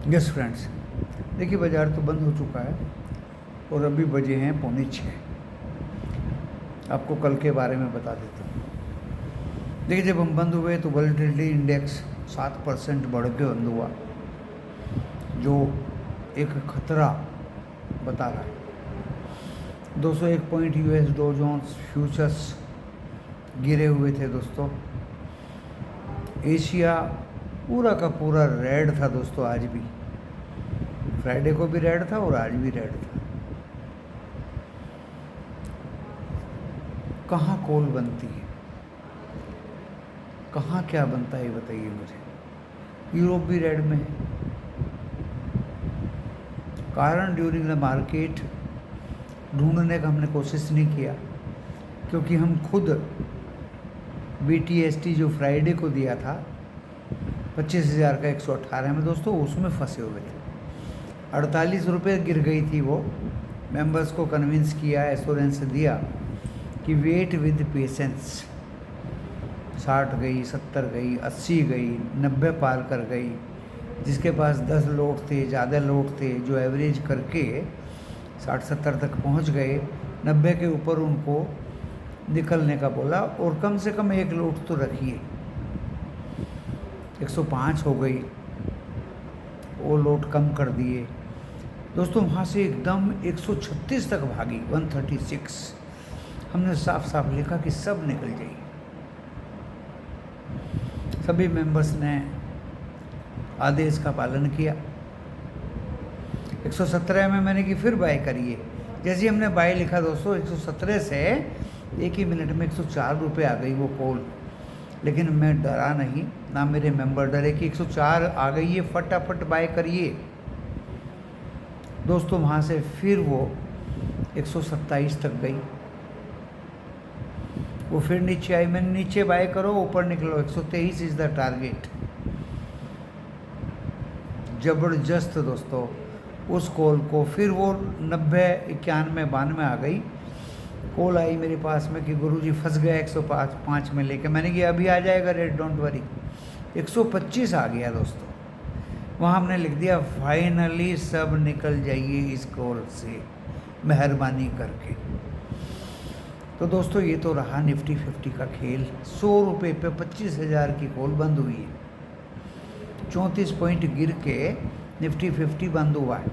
Yes friends, देखिए बाज़ार तो बंद हो चुका है और अभी बजे हैं 5:45। आपको कल के बारे में बता देता हूँ। देखिए जब हम बंद हुए तो वॉलेटिलिटी इंडेक्स 7% बढ़ के बंद हुआ, जो एक खतरा बता रहा है। 201 point US Dow Jones futures गिरे हुए थे दोस्तों। एशिया पूरा का पूरा रेड था दोस्तों। आज भी फ्राइडे को भी रेड था और आज भी रेड था। कहाँ कोल बनती है, कहाँ क्या बनता है ये बताइए मुझे। यूरोप भी रेड में है। कारण ड्यूरिंग द मार्केट ढूंढने का हमने कोशिश नहीं किया, क्योंकि हम खुद BTST जो फ्राइडे को दिया था 25,000 का 118 में दोस्तों, उसमें फंसे हुए थे। 48 रुपये गिर गई थी वो। मेंबर्स को कन्विंस किया, एश्योरेंस दिया कि वेट विद पेशेंस। 60 गई, 70 गई, 80 गई, 90 पार कर गई। जिसके पास 10 लोग थे, ज़्यादा लोग थे, जो एवरेज करके 60-70 तक पहुंच गए, 90 के ऊपर उनको निकलने का बोला। और कम से कम एक लोट तो रखिए। 105 हो गई, वो लोट कम कर दिए दोस्तों। वहाँ से एकदम 136 तक भागी, 136। हमने साफ साफ लिखा कि सब निकल जाइए। सभी मेंबर्स ने आदेश का पालन किया। 117 में मैंने कि फिर बाय करिए। जैसे ही हमने बाय लिखा दोस्तों, 117 से एक ही मिनट में 104 रुपये आ गई वो कॉल। लेकिन मैं डरा नहीं, ना मेरे मेंबर डरे कि 104 आ गई है, फटाफट बाय करिए दोस्तों। वहाँ से फिर वो 127 तक गई, वो फिर नीचे आई। मैंने नीचे बाय करो, ऊपर निकलो, 123 इज़ द टारगेट। ज़बरदस्त दोस्तों। उस कॉल को फिर वो 90, 91, 92 आ गई। कॉल आई मेरे पास में कि गुरुजी फंस गया 105 में लेके। मैंने कहा अभी आ जाएगा रेट, डोंट वरी। 125 आ गया दोस्तों। वहाँ हमने लिख दिया फाइनली सब निकल जाइए इस कॉल से, मेहरबानी करके। तो दोस्तों ये तो रहा निफ्टी 50 का खेल। 100 रुपये पे 25,000 की कॉल बंद हुई है। 34 पॉइंट गिर के निफ्टी 50 बंद हुआ है।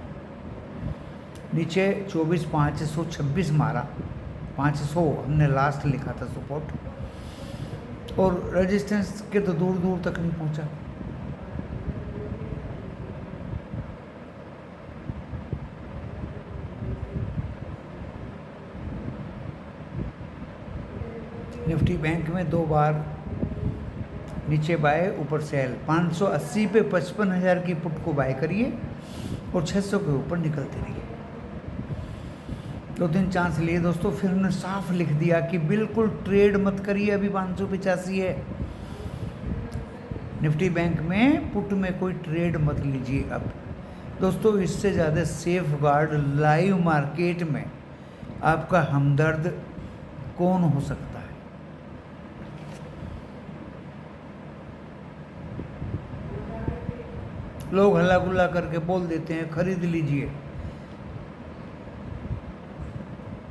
नीचे 24,526 मारा, 500 हमने लास्ट लिखा था सपोर्ट। और रेजिस्टेंस के तो दूर दूर तक नहीं पहुंचा। निफ्टी बैंक में 2 बार नीचे बाय, ऊपर सेल। 580 पे 55,000 की पुट को बाय करिए और 600 के ऊपर निकलते रहिए। 2-3 चांस लिए दोस्तों। फिर हमने साफ लिख दिया कि बिल्कुल ट्रेड मत करिए, अभी 585 है। निफ्टी बैंक में पुट में कोई ट्रेड मत लीजिए अब दोस्तों। इससे ज़्यादा सेफ गार्ड लाइव मार्केट में आपका हमदर्द कौन हो सकता है। लोग हल्ला गुल्ला करके बोल देते हैं खरीद लीजिए,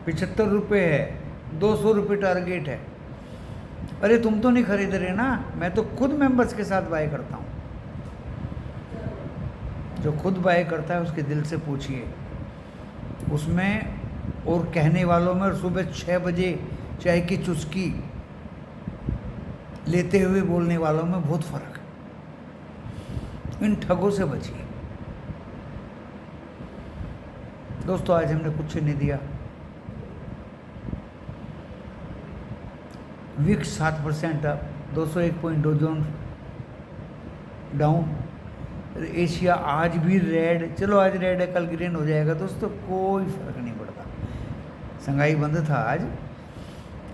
75 रुपये है, 200 रुपये टारगेट है। अरे तुम तो नहीं खरीद रहे ना, मैं तो खुद मेंबर्स के साथ बाय करता हूँ। जो खुद बाय करता है उसके दिल से पूछिए, उसमें और कहने वालों में और सुबह 6 बजे चाय की चुस्की लेते हुए बोलने वालों में बहुत फर्क है। इन ठगों से बचिए दोस्तों। आज हमने कुछ नहीं दिया। VIX 7% up, 201 point Dow Jones down. Asia आज भी रेड। चलो आज रेड है, कल ग्रीन हो जाएगा दोस्तों, कोई फर्क नहीं पड़ता। संघाई बंद था आज,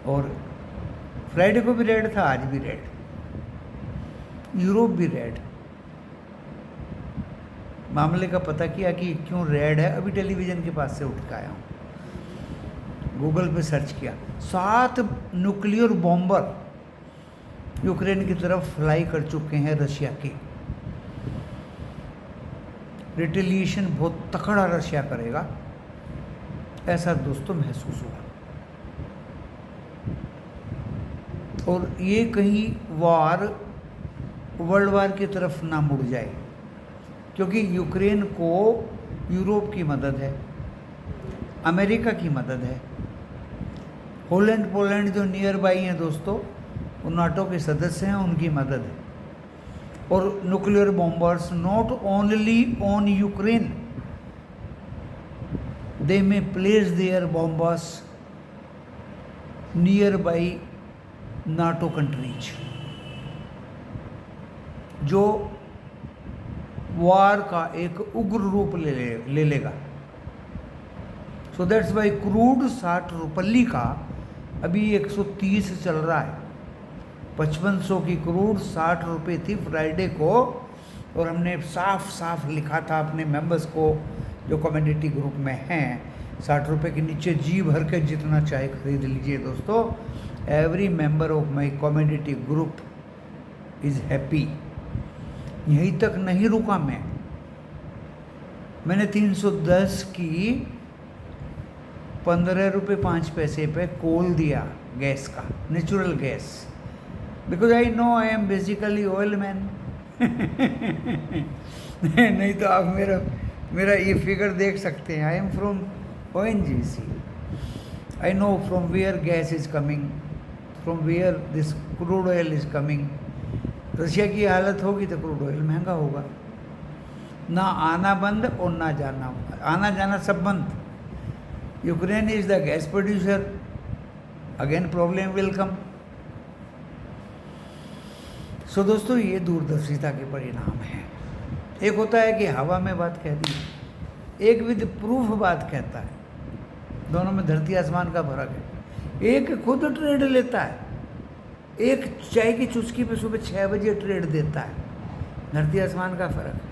और फ्राइडे को भी रेड था, आज भी रेड। यूरोप भी रेड। मामले का पता किया कि क्यों रेड है, अभी टेलीविज़न के पास से उठ के आया हूँ। गूगल पे सर्च किया, 7 न्यूक्लियर बॉम्बर यूक्रेन की तरफ फ्लाई कर चुके हैं रशिया के। रिटेलिएशन बहुत तकड़ा रशिया करेगा, ऐसा दोस्तों महसूस हुआ। और ये कहीं वर्ल्ड वार की तरफ ना मुड़ जाए, क्योंकि यूक्रेन को यूरोप की मदद है, अमेरिका की मदद है, हॉलैंड पोलैंड जो नियर बाई हैं दोस्तों, वो नाटो के सदस्य हैं, उनकी मदद है। और nuclear bombers not only on Ukraine, they may place their bombers near by NATO countries, जो वार का एक उग्र रूप ले लेगा। सो दैट्स वाई क्रूड 60 रुपये का अभी 130 चल रहा है। 5500 की क्रूड 60 रुपये थी फ्राइडे को, और हमने साफ साफ लिखा था अपने मेंबर्स को जो कम्युनिटी ग्रुप में हैं, 60 रुपये के नीचे जी भर के जितना चाहे खरीद लीजिए दोस्तों। Every member of my community group is happy. यहीं तक नहीं रुका मैंने 310 की 15 रुपये 5 पैसे पे कोल दिया गैस का, natural gas, because I know I am basically oil man. नहीं तो आप मेरा ये फिगर देख सकते हैं। I am from ONGC। I know from where gas is coming, from where this crude oil is coming. Russia की हालत होगी तो क्रूड ऑयल महंगा होगा, ना आना बंद और ना जाना, आना जाना सब बंद। Ukraine is the gas producer, again problem will come. So दोस्तों ये दूरदर्शिता के परिणाम हैं। एक होता है कि हवा में बात कह दी, एक विद प्रूफ बात कहता है, दोनों में धरती आसमान का फर्क है। एक खुद ट्रेड लेता है, एक चाय की चुस्की पे सुबह 6 बजे ट्रेड देता है, धरती आसमान का फर्क है।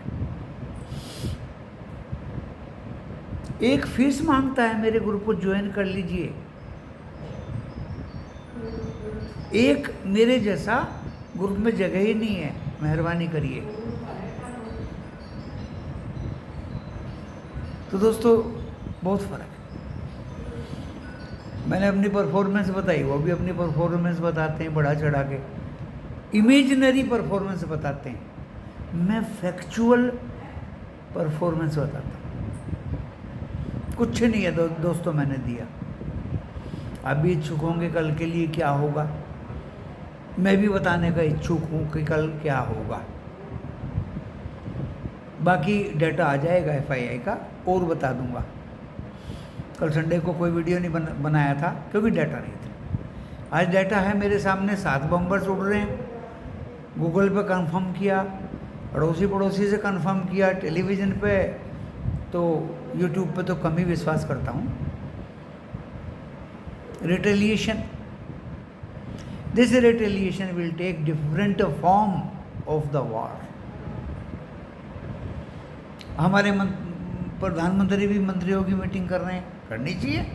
एक फीस मांगता है, मेरे ग्रुप को ज्वाइन कर लीजिए, एक मेरे जैसा ग्रुप में जगह ही नहीं है, मेहरबानी करिए। तो दोस्तों बहुत फ़र्क है। मैंने अपनी परफॉर्मेंस बताई, वो भी अपनी परफॉर्मेंस बताते हैं बढ़ा चढ़ा के, इमेजिनरी परफॉर्मेंस बताते हैं, मैं फैक्चुअल परफॉर्मेंस बताता हूँ। कुछ नहीं है दोस्तों मैंने दिया। आप भी इच्छुक होंगे कल के लिए क्या होगा, मैं भी बताने का इच्छुक हूँ कि कल क्या होगा। बाकी डाटा आ जाएगा FII का और बता दूंगा। कल संडे को कोई वीडियो नहीं बनाया था क्योंकि डाटा नहीं था। आज डाटा है मेरे सामने, 7 बम्बर्स उड़ रहे हैं। गूगल पे कंफर्म किया, पड़ोसी से कंफर्म किया, टेलीविज़न पे, तो यूट्यूब पे तो कम ही विश्वास करता हूँ। Retaliation, this retaliation will take different form of the war. हमारे प्रधानमंत्री भी मंत्रियों की मीटिंग कर रहे हैं, करनी चाहिए।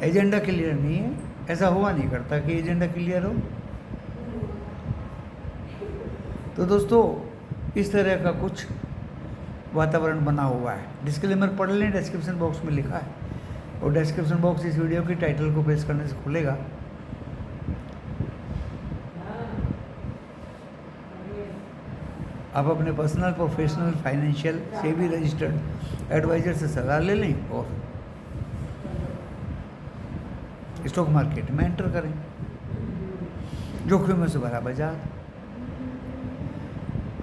एजेंडा क्लियर नहीं है, ऐसा हुआ नहीं करता कि एजेंडा क्लियर हो। तो दोस्तों इस तरह का कुछ वातावरण बना हुआ है। डिस्क्लेमर पढ़ लें, डिस्क्रिप्शन बॉक्स में लिखा है, और डिस्क्रिप्शन बॉक्स इस वीडियो की टाइटल को प्रेस करने से खुलेगा। आप अपने पर्सनल, प्रोफेशनल, फाइनेंशियल से भी रजिस्टर्ड एडवाइजर से सलाह ले लें और स्टॉक मार्केट में एंटर करें। जोखिमों से भरा बाजार।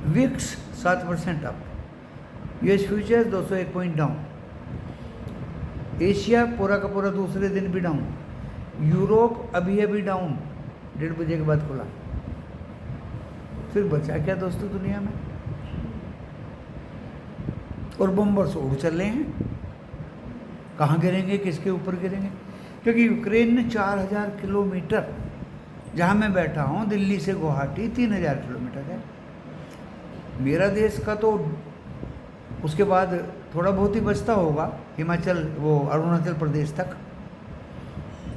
VIX 7% up, US futures 201 point down, Asia पूरा का पूरा दूसरे दिन भी डाउन, यूरोप अभी डाउन, 1:30 बजे के बाद खुला। फिर बचा क्या दोस्तों दुनिया में? और बम्बर्स उड़ चल रहे हैं। कहाँ गिरेंगे, किसके ऊपर गिरेंगे? क्योंकि यूक्रेन ने 4000 किलोमीटर, जहाँ मैं बैठा हूँ दिल्ली से गुवाहाटी 3000 किलोमीटर है। मेरा देश का तो उसके बाद थोड़ा बहुत ही बचता होगा, हिमाचल, वो अरुणाचल प्रदेश तक।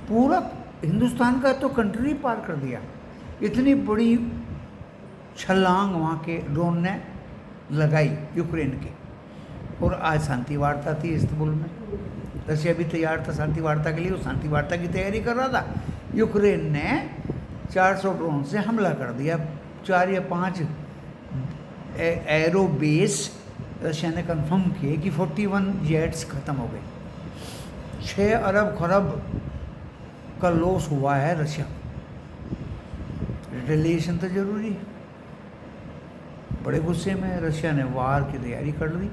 पूरा हिंदुस्तान का तो कंट्री पार कर दिया। इतनी बड़ी छलांग वहाँ के ड्रोन ने लगाई यूक्रेन के, और आज शांति वार्ता थी इस्तांबुल में। रशिया भी तैयार था शांति वार्ता के लिए, वो शांति वार्ता की तैयारी कर रहा था। यूक्रेन ने 400 ड्रोन से हमला कर दिया। 4 या 5 एरो बेस रशिया ने कंफर्म किए कि 41 जेट्स ख़त्म हो गए। 6 अरब खरब का लॉस हुआ है रशिया। रिटेलिएशन तो जरूरी है। बड़े गुस्से में रशिया ने वार की तैयारी कर ली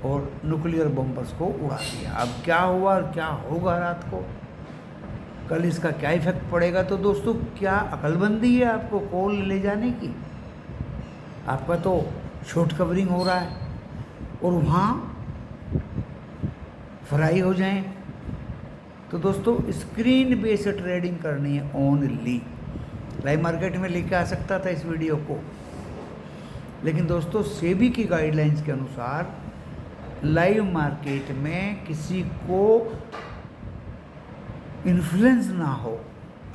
और न्यूक्लियर बम्बर्स को उड़ा दिया। अब क्या हुआ और क्या होगा रात को, कल इसका क्या इफेक्ट पड़ेगा। तो दोस्तों, क्या अकलमंदी है आपको कॉल ले जाने की? आपका तो शॉर्ट कवरिंग हो रहा है और वहाँ फ्राई हो जाएं। तो दोस्तों, स्क्रीन बेस्ड ट्रेडिंग करनी है ओनली। लाइव मार्केट में लेके आ सकता था इस वीडियो को, लेकिन दोस्तों सेबी की गाइडलाइंस के अनुसार लाइव मार्केट में किसी को इन्फ्लुएंस ना हो,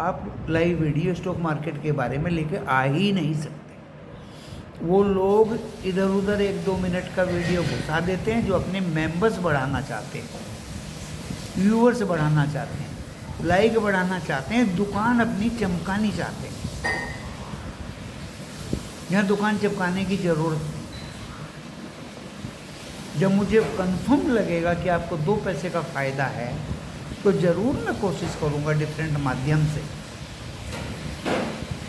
आप लाइव वीडियो स्टॉक मार्केट के बारे में लेके आ ही नहीं सकते। वो लोग इधर उधर 1-2 मिनट का वीडियो घुसा देते हैं जो अपने मेंबर्स बढ़ाना चाहते हैं, व्यूअर्स बढ़ाना चाहते हैं, लाइक बढ़ाना चाहते हैं, दुकान अपनी चमकानी चाहते हैं। यहाँ दुकान चमकाने की ज़रूरत नहीं। जब मुझे कंफर्म लगेगा कि आपको 2 पैसे का फ़ायदा है तो ज़रूर मैं कोशिश करूँगा डिफरेंट माध्यम से,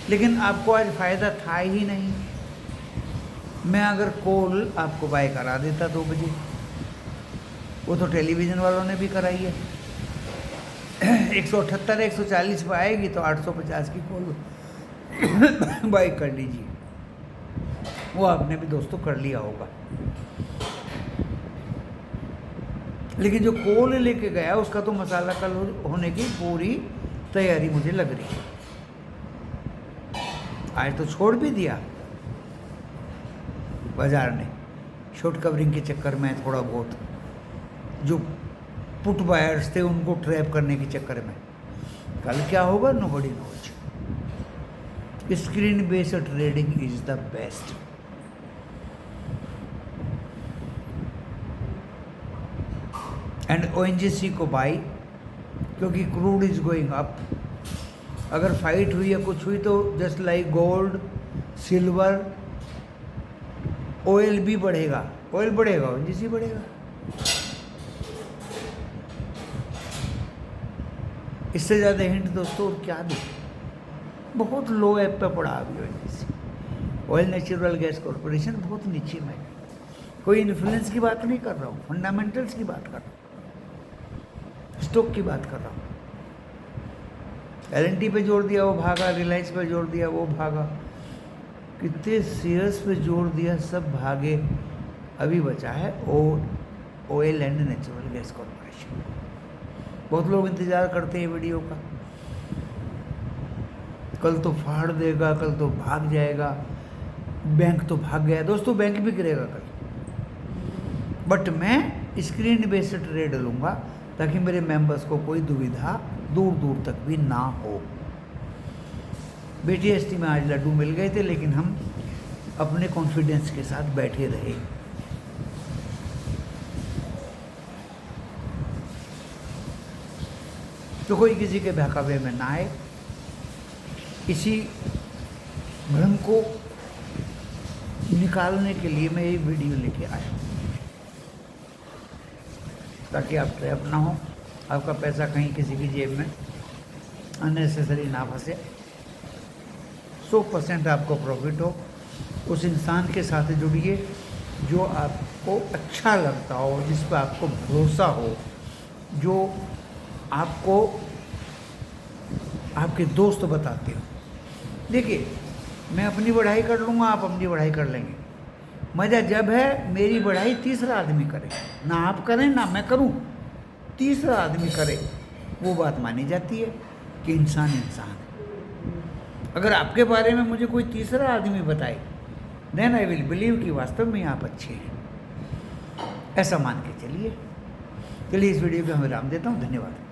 लेकिन आपको आज फ़ायदा था ही नहीं। मैं अगर कॉल आपको बाय करा देता 2 बजे, वो तो टेलीविज़न वालों ने भी कराई है। 178 140 पर आएगी तो 850 की कॉल बाय कर लीजिए। वो आपने भी दोस्तों कर लिया होगा। लेकिन जो कॉल लेके गया उसका तो मसाला कल होने की पूरी तैयारी मुझे लग रही है। आज तो छोड़ भी दिया बाजार ने शॉर्ट कवरिंग के चक्कर में, थोड़ा बहुत जो पुट बायर्स थे उनको ट्रैप करने के चक्कर में। कल क्या होगा nobody knows. Screen based trading is the best. And ONGC को बाई, क्योंकि क्रूड इज गोइंग अप। अगर फाइट हुई या कुछ हुई तो just like gold, silver, oil भी बढ़ेगा। ऑयल बढ़ेगा, ONGC बढ़ेगा। इससे ज़्यादा हिंट दोस्तों और क्या दे। बहुत लो ऐप पे पड़ा अभी ONGC, oil natural gas corporation, बहुत नीचे में। कोई इन्फ्लुएंस की बात नहीं कर रहा हूँ, फंडामेंटल्स की बात कर रहा हूँ, स्टॉक की बात कर रहा हूँ। LNT पे जोड़ दिया वो भागा, रिलायंस पे जोड़ दिया वो भागा, कितने शेयर्स पे जोड़ दिया सब भागे। अभी बचा है oil and natural gas corporation. बहुत लोग इंतज़ार करते हैं वीडियो का, कल तो फाड़ देगा, कल तो भाग जाएगा। बैंक तो भाग गया दोस्तों, बैंक भी गिरेगा कल। बट मैं स्क्रीन बेस्ड ट्रेड लूँगा ताकि मेरे मेंबर्स को कोई दुविधा दूर दूर तक भी ना हो। BTST में आज लड्डू मिल गए थे, लेकिन हम अपने कॉन्फिडेंस के साथ बैठे रहे। तो कोई किसी के बहकावे में ना आए। इसी भ्रम को निकालने के लिए मैं ये वीडियो लेके आया हूँ, ताकि आप ट्रैप ना हो, आपका पैसा कहीं किसी की जेब में अननेसेसरी ना फंसे, 100% आपको प्रॉफिट हो। उस इंसान के साथ जुड़िए जो आपको अच्छा लगता हो, जिस पर आपको भरोसा हो, जो आपको आपके दोस्त बताते हो। देखिए, मैं अपनी बढ़ाई कर लूँगा, आप अपनी बढ़ाई कर लेंगे। मज़ा जब है मेरी बढ़ाई तीसरा आदमी करे, ना आप करें ना मैं करूं, तीसरा आदमी करे, वो बात मानी जाती है कि इंसान इंसान है। अगर आपके बारे में मुझे कोई तीसरा आदमी बताए, देन आई विल बिलीव कि वास्तव में आप अच्छे हैं। ऐसा मान के चलिए। इस वीडियो को मैं विराम देता हूँ। धन्यवाद।